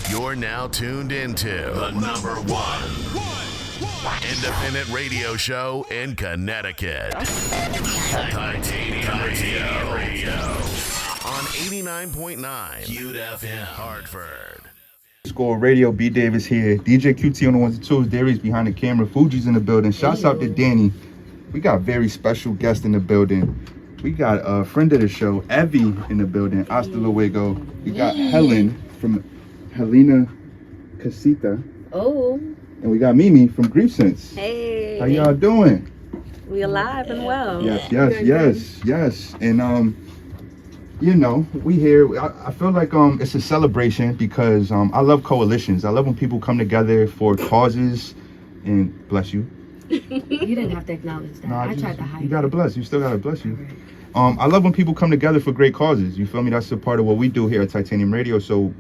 You're now tuned into the number one independent radio show in Connecticut. Titanium Radio. On 89.9 Cute FM Hartford. Score Radio, B. Davis here. DJ QT on the ones and twos. Darius behind the camera. Fuji's in the building. Shouts out to Danny. We got a very special guest in the building. We got a friend of the show, Evy, in the building. Hasta luego. We got Helen from Helena Casita. Oh. And we got Mimi from Grief Sense. Hey. How y'all doing? We alive and well. Yes. And you know, we here. I feel like it's a celebration because I love coalitions. I love when people come together for causes. And bless you. You didn't have to acknowledge that. Nah, I tried to hide. You gotta bless. You still gotta bless you. I love when people come together for great causes. You feel me? That's a part of what we do here at Titanium Radio. So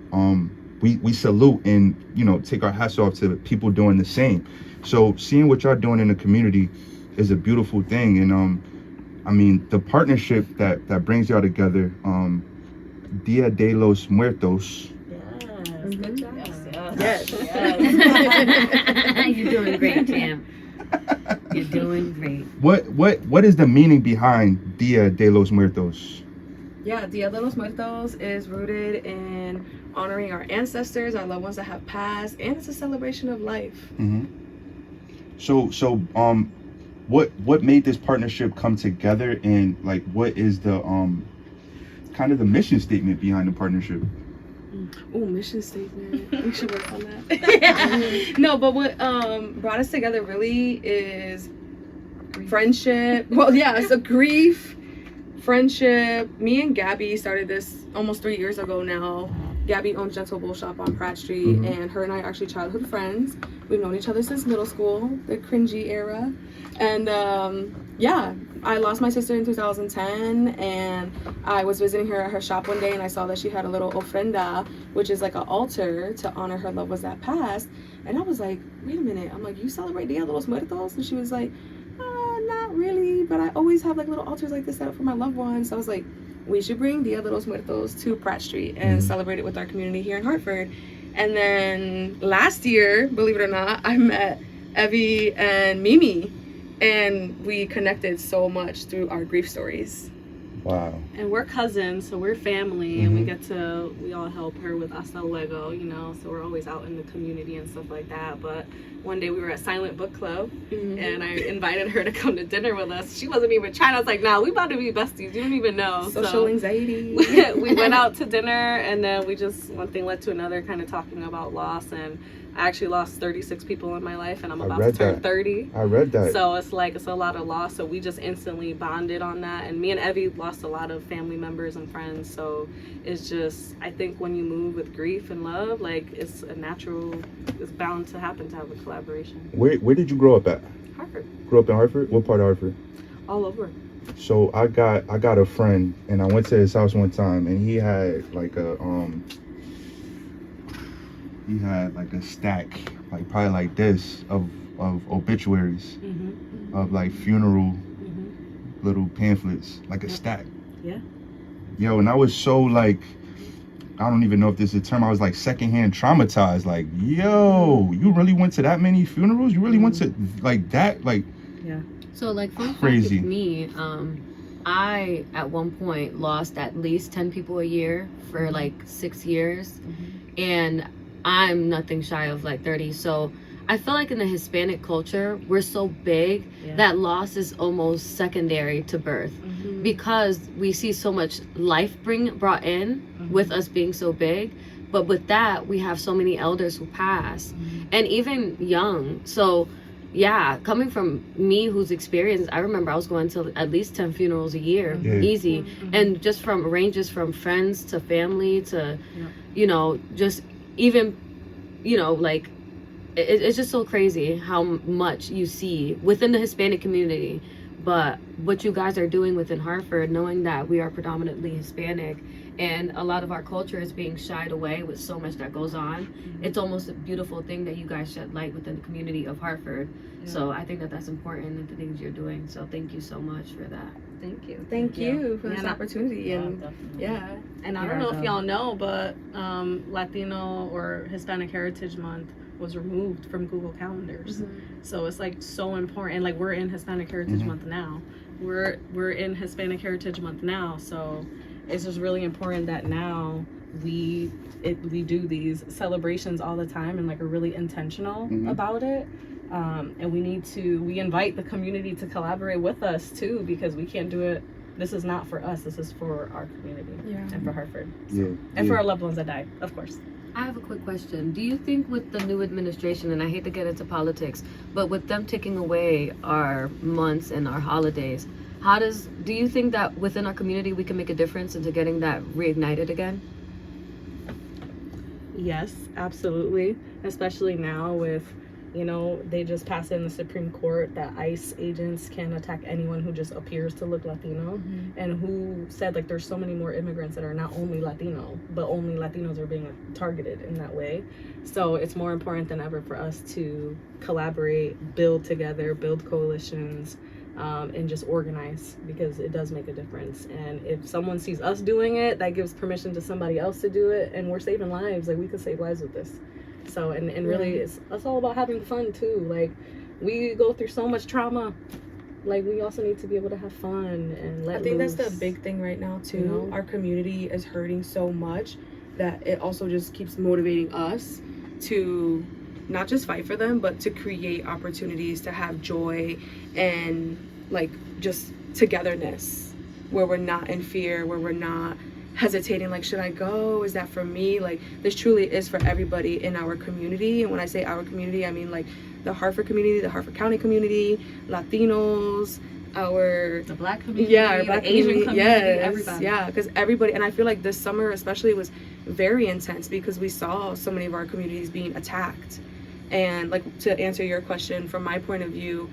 we salute and, you know, take our hats off to people doing the same. So seeing what y'all doing in the community is a beautiful thing. And I mean, the partnership that brings y'all together, Dia de los Muertos. Yes. You're doing great, Cam. You're doing great. What is the meaning behind Dia de los Muertos? Yeah, Dia de los Muertos is rooted in honoring our ancestors, our loved ones that have passed, and it's a celebration of life. Mm-hmm. So what made this partnership come together, and like what is the kind of the mission statement behind the partnership? Oh, mission statement. We should work on that. No, but what brought us together really is friendship. Well, yeah, it's a grief, friendship. Me and Gabby started this almost 3 years ago now. Gabby owns Gentle Bull Shop on Pratt Street, and her and I are actually childhood friends. We've known each other since middle school, the cringy era. And yeah, I lost my sister in 2010, and I was visiting her at her shop one day, and I saw that she had a little ofrenda, which is like an altar to honor her loved ones that passed. And I was like, wait a minute. I'm like, you celebrate Dia de los Muertos? And she was like, not really, but I always have like little altars like this set up for my loved ones. So I was like, we should bring Dia de los Muertos to Pratt Street and celebrate it with our community here in Hartford. And then last year, believe it or not, I met Evy and Mimi, and we connected so much through our grief stories. Wow. And we're cousins, so we're family, and we all help her with Hasta Luego, you know, so we're always out in the community and stuff like that. But one day we were at Silent Book Club, and I invited her to come to dinner with us. She wasn't even trying. I was like, nah, we about to be besties. You don't even know. Social anxiety. We went out to dinner, and then we just, one thing led to another, kind of talking about loss. And I actually lost 36 people in my life, and I'm about to turn 30. I read that. So it's like, it's a lot of loss. So we just instantly bonded on that. And me and Evy lost a lot of family members and friends. So it's just, I think when you move with grief and love, like it's a natural, it's bound to happen to have a collaboration. Where did you grow up at? Hartford. Grew up in Hartford? What part of Hartford? All over. So I got a friend, and I went to his house one time, and he had like a stack, like probably like this, of obituaries, of like funeral little pamphlets, like a stack. Yeah. Yo, and I was so like, I don't even know if this is a term, I was like secondhand traumatized. Like, yo, you really went to that many funerals? You really went to like that? Like, yeah. So like fun crazy. Fact with me, I at one point lost at least 10 people a year for like 6 years, and I'm nothing shy of like 30. So I feel like in the Hispanic culture, we're so big that loss is almost secondary to birth, because we see so much life brought in with us being so big. But with that, we have so many elders who pass, and even young. So yeah, coming from me who's experienced, I remember I was going to at least 10 funerals a year, easy. And just from ranges from friends to family to, you know, just even, you know, like, it's just so crazy how much you see within the Hispanic community. But what you guys are doing within Hartford, knowing that we are predominantly Hispanic, and a lot of our culture is being shied away with so much that goes on. It's almost a beautiful thing that you guys shed light within the community of Hartford. So I think that that's important in the things you're doing. So thank you so much for that. Thank you. Thank you for this And opportunity. And And I don't know if y'all know, but Latino or Hispanic Heritage Month was removed from Google Calendars. So it's like so important. Like we're in Hispanic Heritage Month now. We're in Hispanic Heritage Month now. So it's just really important that now we do these celebrations all the time and like are really intentional about it. And we invite the community to collaborate with us too, because we can't do it. This is not for us. This is for our community and for Hartford. And for our loved ones that died, of course. I have a quick question. Do you think with the new administration, and I hate to get into politics, but with them taking away our months and our holidays, do you think that within our community we can make a difference into getting that reignited again? Yes, absolutely. Especially now with, they just passed in the Supreme Court that ICE agents can attack anyone who just appears to look Latino, and who said like there's so many more immigrants that are not only Latino, but only Latinos are being targeted in that way. So it's more important than ever for us to collaborate, build together, build coalitions, and just organize, because it does make a difference. And if someone sees us doing it, that gives permission to somebody else to do it, and we're saving lives. Like we could save lives with this. So and really it's all about having fun too. Like we go through so much trauma, like we also need to be able to have fun and let I think loose. that's the big thing right now too. Our community is hurting so much that it also just keeps motivating us to not just fight for them, but to create opportunities to have joy and like just togetherness, where we're not in fear, where we're not hesitating, like, should I go? Is that for me? Like, this truly is for everybody in our community. And when I say our community, I mean like the Hartford community, the Hartford County community, Latinos, the Black community, our Black the Asian community, everybody. Because everybody, and I feel like this summer especially was very intense because we saw so many of our communities being attacked. And like, to answer your question, from my point of view,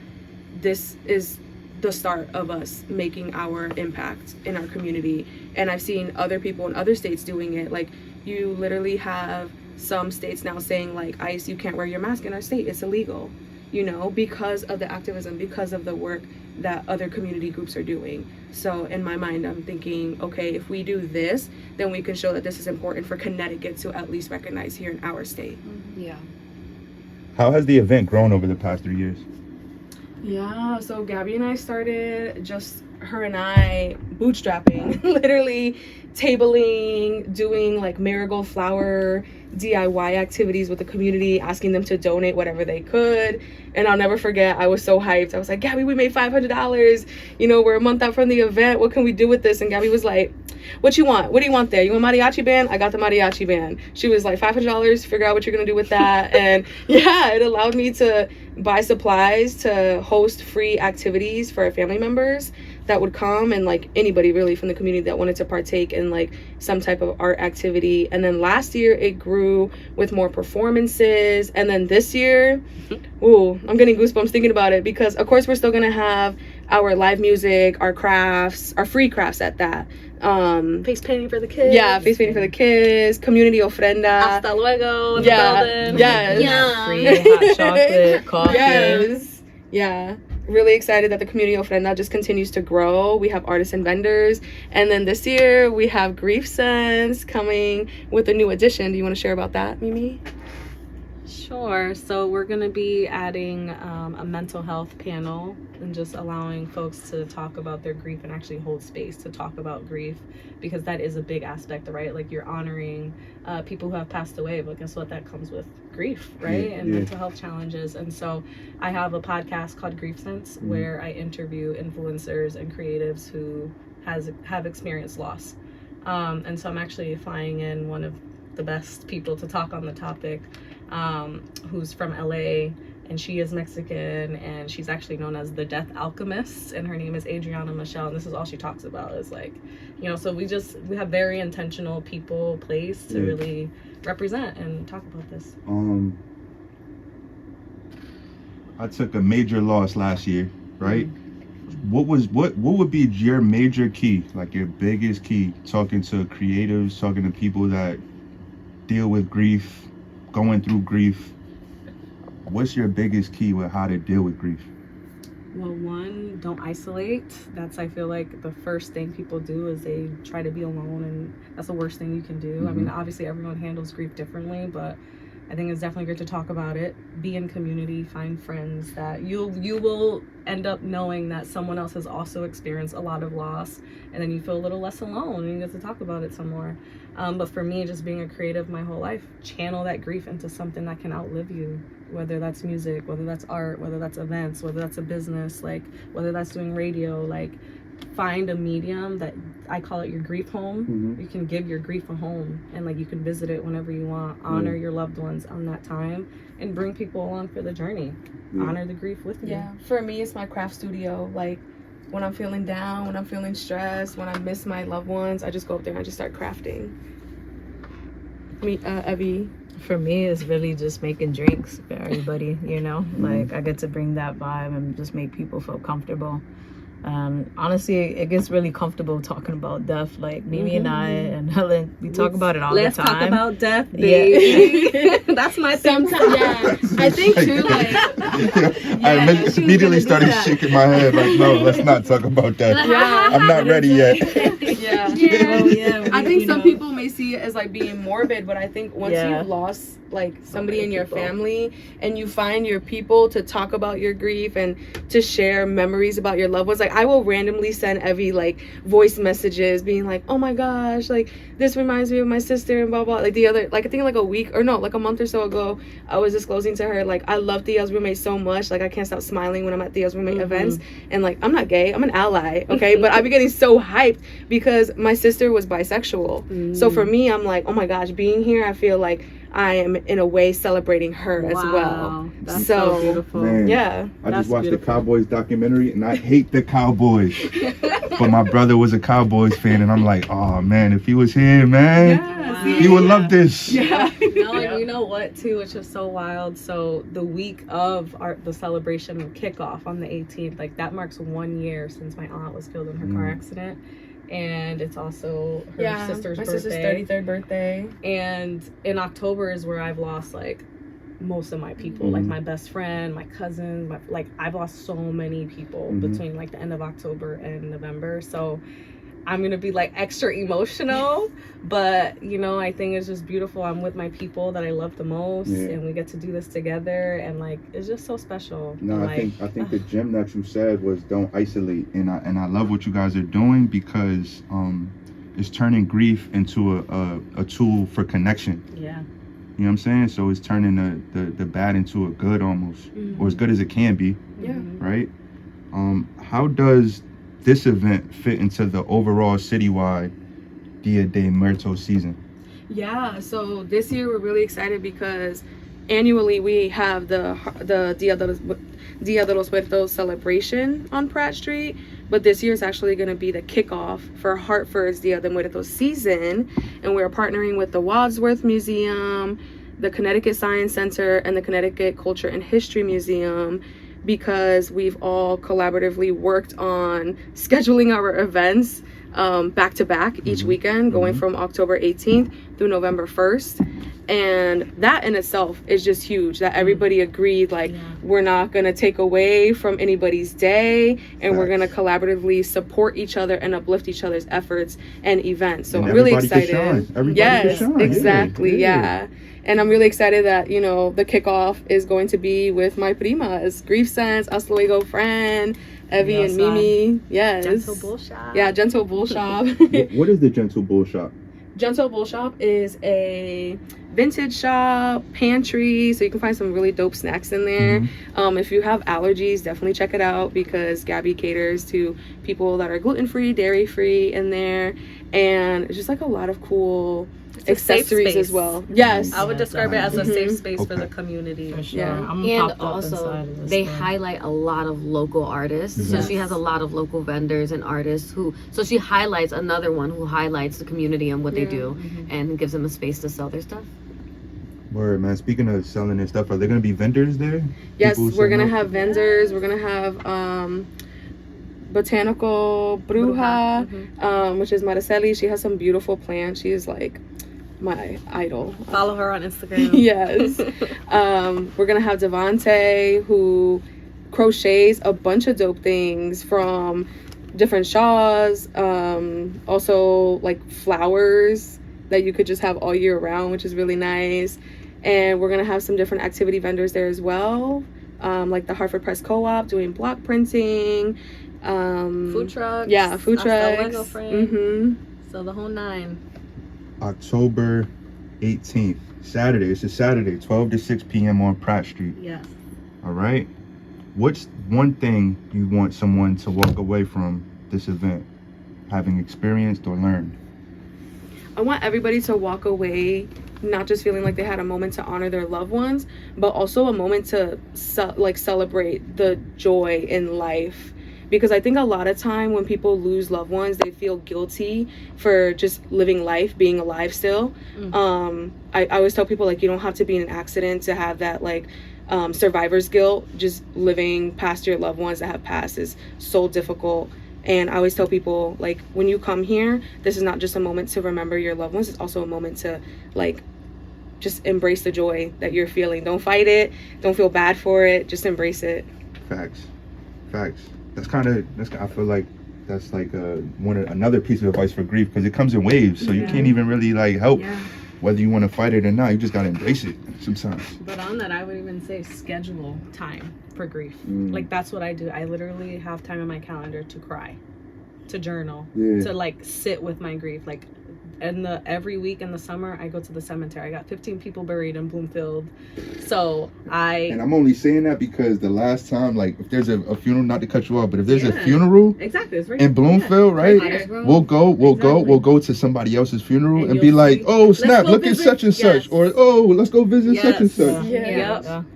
this is the start of us making our impact in our community. And I've seen other people in other states doing it. Like, you literally have some states now saying like, ICE, you can't wear your mask in our state, it's illegal, because of the activism, because of the work that other community groups are doing. So in my mind, I'm thinking, okay, if we do this, then we can show that this is important for Connecticut to at least recognize here in our state. Yeah. How has the event grown over the past 3 years? Yeah, so Gabby and I started, just her and I, bootstrapping, literally tabling, doing like marigold flower DIY activities with the community, asking them to donate whatever they could. And I'll never forget, I was so hyped. I was like, Gabby, we made $500. We're a month out from the event. What can we do with this? And Gabby was like, what you want? What do you want there? You want mariachi band? I got the mariachi band. She was like, $500, figure out what you're going to do with that. And yeah, it allowed me to buy supplies to host free activities for our family members that would come, and like anybody really from the community that wanted to partake in like some type of art activity. And then last year it grew with more performances, and then this year, ooh, I'm getting goosebumps thinking about it, because of course we're still gonna have our live music, our crafts, our free crafts at that. Face painting for the kids. Yeah, face painting for the kids, community ofrenda. Hasta luego in the building. Yes. Yeah. Free hot chocolate, coffee. Yes. Yeah. Really excited that the community ofrenda just continues to grow. We have artists and vendors. And then this year we have Grief Sense coming with a new edition. Do you want to share about that, Mimi? Sure. So we're going to be adding a mental health panel and just allowing folks to talk about their grief and actually hold space to talk about grief, because that is a big aspect, right? Like, you're honoring people who have passed away, but guess what? That comes with grief, right? And mental health challenges. And so I have a podcast called Grief Sense where I interview influencers and creatives who have experienced loss. And so I'm actually flying in one of the best people to talk on the topic, who's from LA, and she is Mexican, and she's actually known as the Death Alchemist, and her name is Adriana Michelle, and this is all she talks about is like, so we have very intentional people placed to really represent and talk about this. I took a major loss last year, right? what would be your major key, like your biggest key, talking to creatives, talking to people that deal with grief, going through grief? What's your biggest key with how to deal with grief? Well, one, don't isolate. That's, I feel like, the first thing people do is they try to be alone, and that's the worst thing you can do. I mean, obviously everyone handles grief differently, but I think it's definitely good to talk about it. Be in community, find friends that you will end up knowing that someone else has also experienced a lot of loss, and then you feel a little less alone and you get to talk about it some more. But for me, just being a creative my whole life, channel that grief into something that can outlive you, whether that's music, whether that's art, whether that's events, whether that's a business, like whether that's doing radio. Like, find a medium that, I call it your grief home. You can give your grief a home, and like you can visit it whenever you want. Honor your loved ones on that time, and bring people along for the journey. Honor the grief with you. Yeah, for me, it's my craft studio. Like, when I'm feeling down, when I'm feeling stressed, when I miss my loved ones, I just go up there and I just start crafting. Evy? For me, it's really just making drinks for everybody, you know? Like, I get to bring that vibe and just make people feel comfortable. Honestly, it gets really comfortable talking about death. Like, Mimi and I and Helen, we talk about it all the time. Let's talk about death, baby. Yeah. That's my thing. Sometimes, yeah. I think too, like, I immediately started shaking my head like, no, let's not talk about that. yeah. I'm not ready yet. Yeah. Oh, yeah. I think you some know. people may see it as like being morbid, but I think once you've lost like somebody in your people. family, and you find your people to talk about your grief and to share memories about your loved ones. Like, I will randomly send Evy like voice messages being like, oh my gosh, like this reminds me of my sister and blah blah. Like the other, like I think like a month or so ago, I was disclosing to her like I love Thea's roommate so much, like I can't stop smiling when I'm at Thea's roommate events, and like I'm not gay, I'm an ally, okay? But I be getting so hyped because my sister was bisexual. So for me, I'm like, oh my gosh, being here, I feel like I am in a way celebrating her as well. That's so beautiful. Man, yeah, I just watched the Cowboys documentary, and I hate the Cowboys. But my brother was a Cowboys fan, and I'm like, oh man, if he was here, man, he would love this. Yeah. No, and you know what too, which is so wild. So the week of the celebration kickoff on the 18th, like that marks 1 year since my aunt was killed in her car accident. And it's also her sister's my birthday. sister's 33rd birthday. And in October is where I've lost like most of my people, like my best friend, my cousins, like I've lost so many people between like the end of October and November. So I'm gonna be like extra emotional, but you know, I think it's just beautiful. I'm with my people that I love the most, and we get to do this together, and like it's just so special. No, like, I think the gem that you said was don't isolate, and I love what you guys are doing because it's turning grief into a tool for connection. Yeah. You know what I'm saying? So it's turning the bad into a good almost, or as good as it can be. Yeah. Right? How does this event fit into the overall citywide Dia de Muertos season? Yeah, so this year we're really excited because annually we have the Dia de los Muertos celebration on Pratt Street, but this year is actually going to be the kickoff for Hartford's Dia de Muertos season, and we're partnering with the Wadsworth Museum, the Connecticut Science Center, and the Connecticut Culture and History Museum, because we've all collaboratively worked on scheduling our events back to back each weekend, going from October 18th through November 1st. And that in itself is just huge, that everybody agreed, like, we're not going to take away from anybody's day, and we're going to collaboratively support each other and uplift each other's efforts and events. So and I'm really excited. Yes, exactly. Yeah. And I'm really excited that, you know, the kickoff is going to be with my primas, Grief Sense, Hasta Luego Friend, Evy and Mimi. Yes. Gentle Bull Shop. Yeah, Gentle Bull Shop. What is the Gentle Bull Shop? Gentle Bull Shop is a vintage shop, pantry, so you can find some really dope snacks in there. If you have allergies, definitely check it out because Gabby caters to people that are gluten-free, dairy-free in there. And it's just like a lot of cool accessories as well. Yes. I would describe it as a safe space for the community. For sure. Yeah. I'm And also, they highlight a lot of local artists. So she has a lot of local vendors and artists so she highlights another one who highlights the community and what they do and gives them a space to sell their stuff. Word, man. Speaking of selling their stuff, are there going to be vendors there? Yes, we're going to have vendors. We're going to have Botanical Bruja, which is Mariceli. She has some beautiful plants. She's like my idol. Follow her on Instagram. Yes. We're gonna have Devante, who crochets a bunch of dope things from different shawls, also like flowers that you could just have all year round, which is really nice. And we're gonna have some different activity vendors there as well, like the Hartford Press Co-op doing block printing, Food trucks. Yeah, food trucks. Lego frame. So the whole 9. October 18th, Saturday. It's a Saturday, 12 to 6 p.m. on Pratt Street. Yes. All right. What's one thing you want someone to walk away from this event, having experienced or learned? I want everybody to walk away not just feeling like they had a moment to honor their loved ones, but also a moment to celebrate the joy in life. Because I think a lot of time when people lose loved ones, they feel guilty for just living life, being alive still. I always tell people, like, you don't have to be in an accident to have that, like, survivor's guilt. Just living past your loved ones that have passed is so difficult. And I always tell people, like, when you come here, this is not just a moment to remember your loved ones. It's also a moment to, like, just embrace the joy that you're feeling. Don't fight it. Don't feel bad for it. Just embrace it. Facts. I feel like that's like another piece of advice for grief, because it comes in waves, so you can't even really like help whether you want to fight it or not. You just gotta embrace it sometimes. But on that, I would even say schedule time for grief. Like, that's what I do. I literally have time in my calendar to cry, to journal, to like sit with my grief. Like, every week in the summer, I go to the cemetery. I got 15 people buried in Bloomfield. So and I'm only saying that because the last time, like, if there's a funeral, not to cut you off, but if there's a funeral exactly, it's right in Bloomfield, right? We'll go to somebody else's funeral and be like, oh snap, look at such and such, or oh, let's go visit such and such.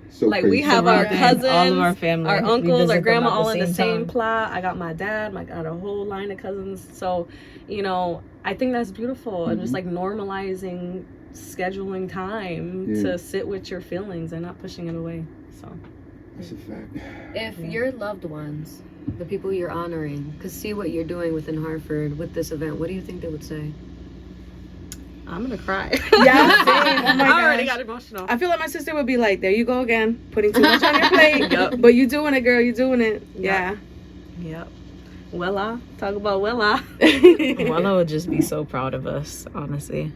So like crazy. We have our cousins, all of our family, our uncles, our grandma, all in the same plot. I got my dad, I got a whole line of cousins. So, you know, I think that's beautiful, and just like normalizing scheduling time to sit with your feelings and not pushing it away. So that's a fact. If your loved ones, the people you're honoring, could see what you're doing within Hartford with this event, what do you think they would say? I'm gonna cry. Yeah, same. Oh my I already gosh. got emotional. I feel like my sister would be like, there you go again, putting too much on your plate. But you doing it, girl. You doing it. Yep. Wella, talk about Wella. Wella would just be so proud of us, honestly.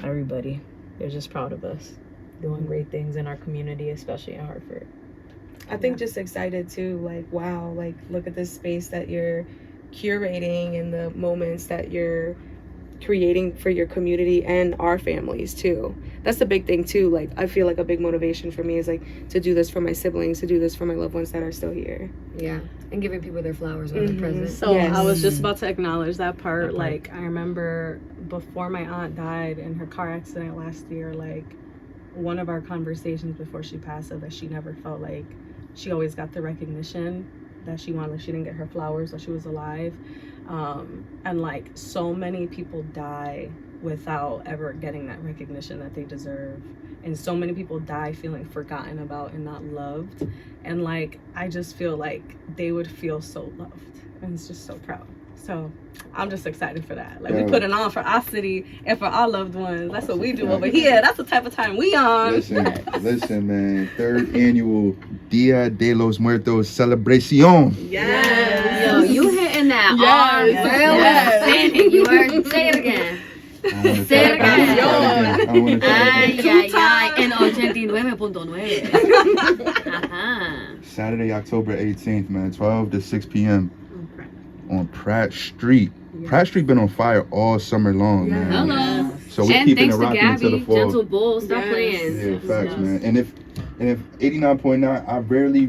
Everybody, they're just proud of us doing great things in our community, especially in Hartford. I think just excited too, like, wow, like, look at this space that you're curating and the moments that you're creating for your community and our families too. That's the big thing too. Like, I feel like a big motivation for me is like to do this for my siblings, to do this for my loved ones that are still here. Yeah, and giving people their flowers when they're present. So I was just about to acknowledge that part. Like, I remember before my aunt died in her car accident last year, like, one of our conversations before she passed said that she never felt like she always got the recognition that she wanted. Like, she didn't get her flowers while she was alive. And like, so many people die without ever getting that recognition that they deserve, and so many people die feeling forgotten about and not loved. And like, I just feel like they would feel so loved, and it's just so proud. So I'm just excited for that. Like, we put it on for our city and for our loved ones. That's what we do over here. That's the type of time we on. Listen, man. 3rd annual Dia de los Muertos Celebración. Yes. Yo, you hitting that hard. You heard. Say it again. Say it again. En 89.9. Saturday, October 18th, man. 12 to 6 p.m. on Pratt Street. Pratt Street been on fire all summer long, man. Hello. So we're keeping it rocking Gabby, until the fall. Gentle Bull, stop playing. Yeah, facts, man. And if 89.9, I rarely,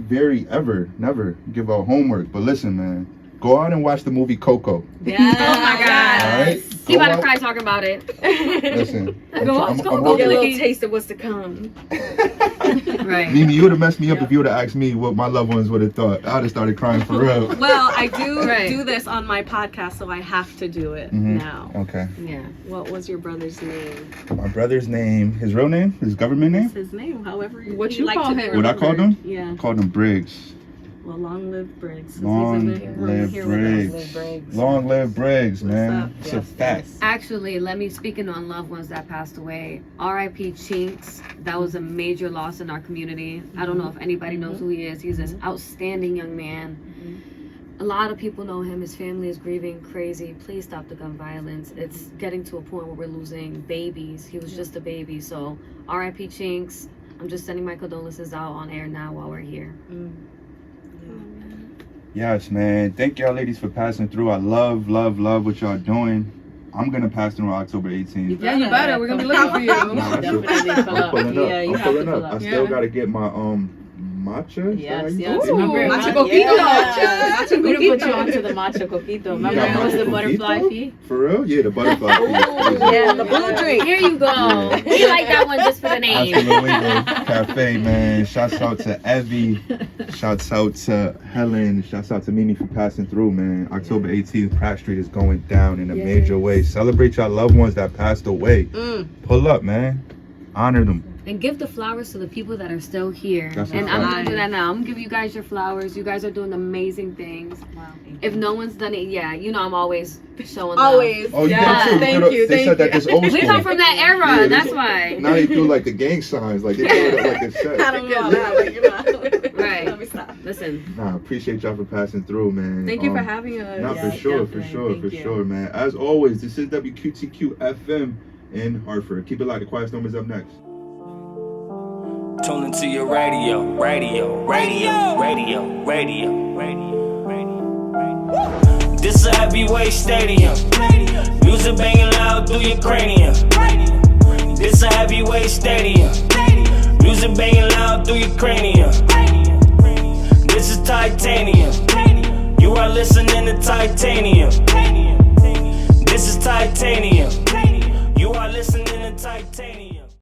never give out homework. But listen, man, go out and watch the movie Coco. Yeah. Oh my God. All right. He about to cry talking about it. Listen. Go get a little taste of what's to come. Right. Mimi, you would have messed me up if you would have asked me what my loved ones would have thought. I'd have started crying for real. Well, I do this on my podcast, so I have to do it now. Okay. Yeah. What was your brother's name? My brother's name, his real name, his government name? His name, however What you like call to him? be What I called him? Yeah. I called him Briggs. Well, long live Briggs. Long live Briggs. Long live Briggs, man. What's It's a fact. Actually, let me, speaking on loved ones that passed away, R.I.P. Chinks. That was a major loss in our community. I don't know if anybody knows who he is. He's this outstanding young man. A lot of people know him. His family is grieving crazy. Please stop the gun violence. It's getting to a point where we're losing babies. He was just a baby. So R.I.P. Chinks. I'm just sending my condolences out on air now while we're here. Yes, man. Thank y'all ladies for passing through. I love what y'all doing. I'm gonna pass through October 18th. Yeah, you better. We're gonna be looking for you. Nah, Definitely pull I'm up. pulling up. Yeah, you I'm have to pulling pull up. I up. still gotta get my matcha. Yes, Is that yes. how you Remember, say it? Matcha coquito. Yeah. We done put you onto the matcha coquito. Remember Yeah, it was the matcha butterfly coquito? fee? For real? Yeah, the butterfly. Yeah, the blue drink. Here you go. Yeah. We like that one just for the Hasta name. Luego Cafe, man. Shouts out to Evy. Shouts out to Helen. Shouts out to Mimi for passing through, man. October 18th, Pratt Street is going down in a major way. Celebrate your loved ones that passed away. Pull up, man. Honor them. And give the flowers to the people that are still here. That's And a I'm fact. gonna do that now. I'm gonna give you guys your flowers. You guys are doing amazing things. Wow. If no one's done it, yeah, you know I'm always showing love. Always. Oh, you Yeah. did too. Thank you. They said that this old We school. come from that era, Yeah, that's why. Now they do like the gang signs, like they do it like a set. I don't know that, but you know. Right. Let me stop. Listen, Nah, appreciate y'all for passing through, man. Thank you for having us. Nah, Yeah, for sure, definitely. Thank you. sure, man. As always, this is WQTQ FM in Hartford. Keep it locked. The Quiet Storm is up next. Tune into your radio. This a heavyweight stadium. Music banging loud through your cranium. This a heavyweight stadium. Music banging loud through your cranium. This is titanium. You are listening to titanium. This is titanium. You are listening to titanium.